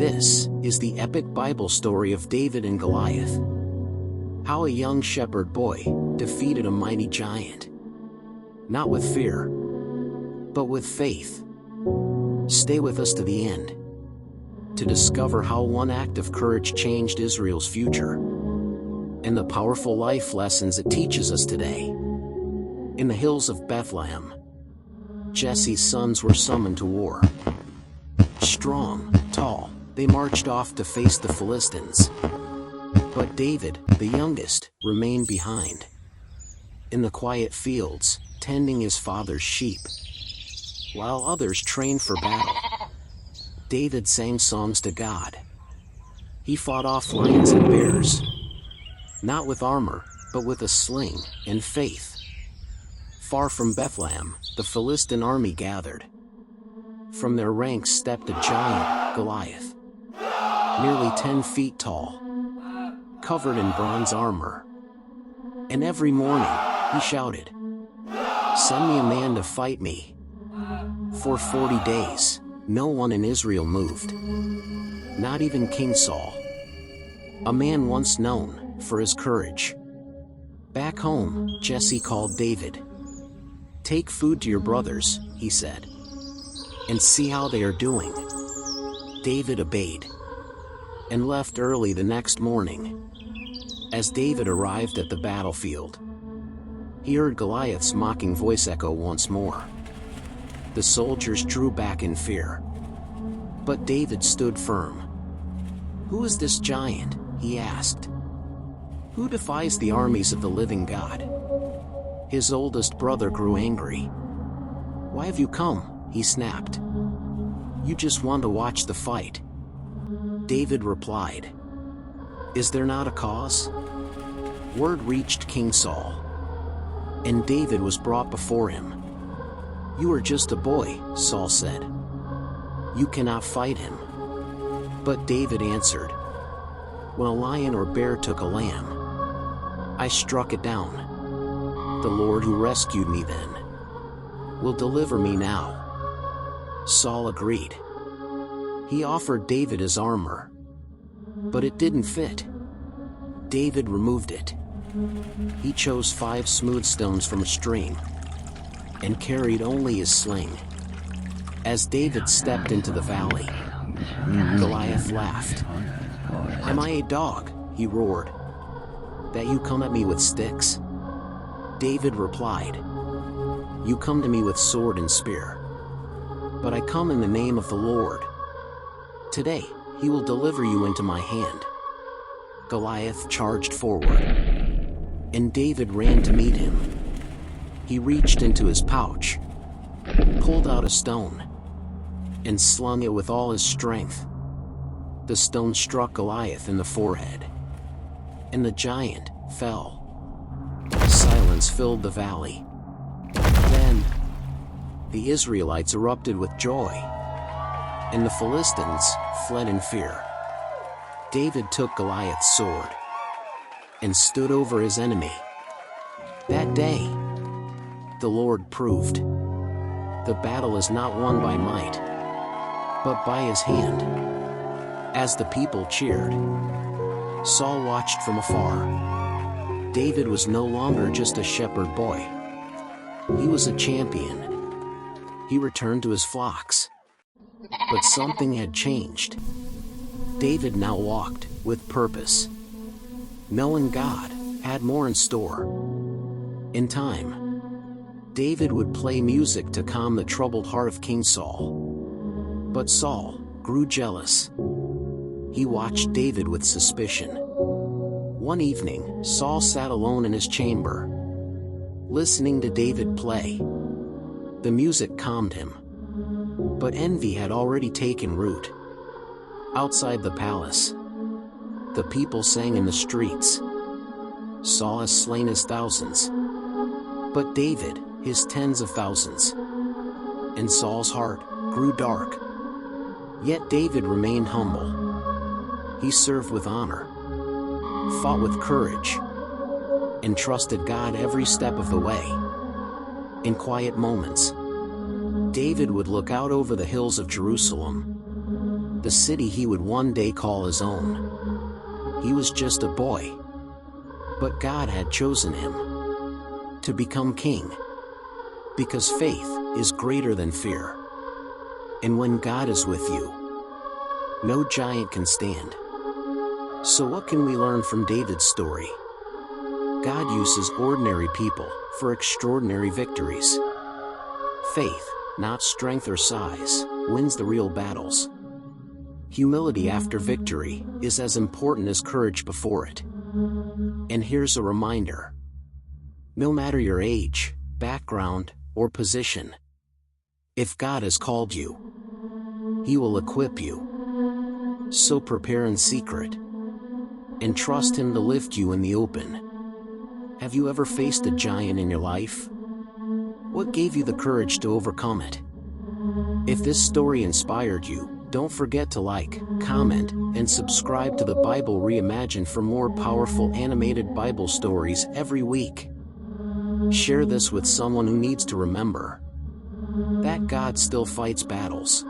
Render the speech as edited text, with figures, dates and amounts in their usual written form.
This is the epic Bible story of David and Goliath. How a young shepherd boy defeated a mighty giant. Not with fear, but with faith. Stay with us to the end to discover how one act of courage changed Israel's future and the powerful life lessons it teaches us today. In the hills of Bethlehem, Jesse's sons were summoned to war. Strong, tall, they marched off to face the Philistines. But David, the youngest, remained behind. In the quiet fields, tending his father's sheep. While others trained for battle, David sang songs to God. He fought off lions and bears, not with armor, but with a sling and faith. Far from Bethlehem, the Philistine army gathered. From their ranks stepped a giant, Goliath, nearly 10 feet tall, covered in bronze armor. And every morning, he shouted, "Send me a man to fight me." For 40 days, no one in Israel moved. Not even King Saul, a man once known for his courage. Back home, Jesse called David. "Take food to your brothers," he said, "and see how they are doing." David obeyed and left early the next morning. As David arrived at the battlefield, he heard Goliath's mocking voice echo once more. The soldiers drew back in fear, but David stood firm. "Who is this giant?" he asked. "Who defies the armies of the living God?" His oldest brother grew angry. "Why have you come?" he snapped. "You just want to watch the fight." David replied, "Is there not a cause?" Word reached King Saul, and David was brought before him. "You are just a boy," Saul said. "You cannot fight him." But David answered, "When a lion or bear took a lamb, I struck it down. The Lord who rescued me then will deliver me now." Saul agreed. He offered David his armor, but it didn't fit. David removed it. He chose 5 smooth stones from a stream and carried only his sling. As David stepped into the valley, Goliath laughed. "Am I a dog," he roared, "that you come at me with sticks?" David replied, "You come to me with sword and spear, but I come in the name of the Lord. Today, he will deliver you into my hand." Goliath charged forward, and David ran to meet him. He reached into his pouch, pulled out a stone, and slung it with all his strength. The stone struck Goliath in the forehead, and the giant fell. Silence filled the valley. Then, the Israelites erupted with joy, and the Philistines fled in fear. David took Goliath's sword and stood over his enemy. That day, the Lord proved, the battle is not won by might, but by his hand. As the people cheered, Saul watched from afar. David was no longer just a shepherd boy. He was a champion. He returned to his flocks. But something had changed. David now walked with purpose, knowing God had more in store. In time, David would play music to calm the troubled heart of King Saul. But Saul grew jealous. He watched David with suspicion. One evening, Saul sat alone in his chamber, listening to David play. The music calmed him, but envy had already taken root. Outside the palace, the people sang in the streets, "Saul has slain his thousands, but David his tens of thousands." And Saul's heart grew dark. Yet David remained humble. He served with honor, fought with courage, and trusted God every step of the way. In quiet moments, David would look out over the hills of Jerusalem, the city he would one day call his own. He was just a boy. But God had chosen him to become king. Because faith is greater than fear. And when God is with you, no giant can stand. So what can we learn from David's story? God uses ordinary people for extraordinary victories. Faith, not strength or size, wins the real battles. Humility after victory is as important as courage before it. And here's a reminder. No matter your age, background, or position, if God has called you, He will equip you. So prepare in secret and trust Him to lift you in the open. Have you ever faced a giant in your life? What gave you the courage to overcome it? If this story inspired you, don't forget to like, comment, and subscribe to the Bible Reimagined for more powerful animated Bible stories every week. Share this with someone who needs to remember that God still fights battles.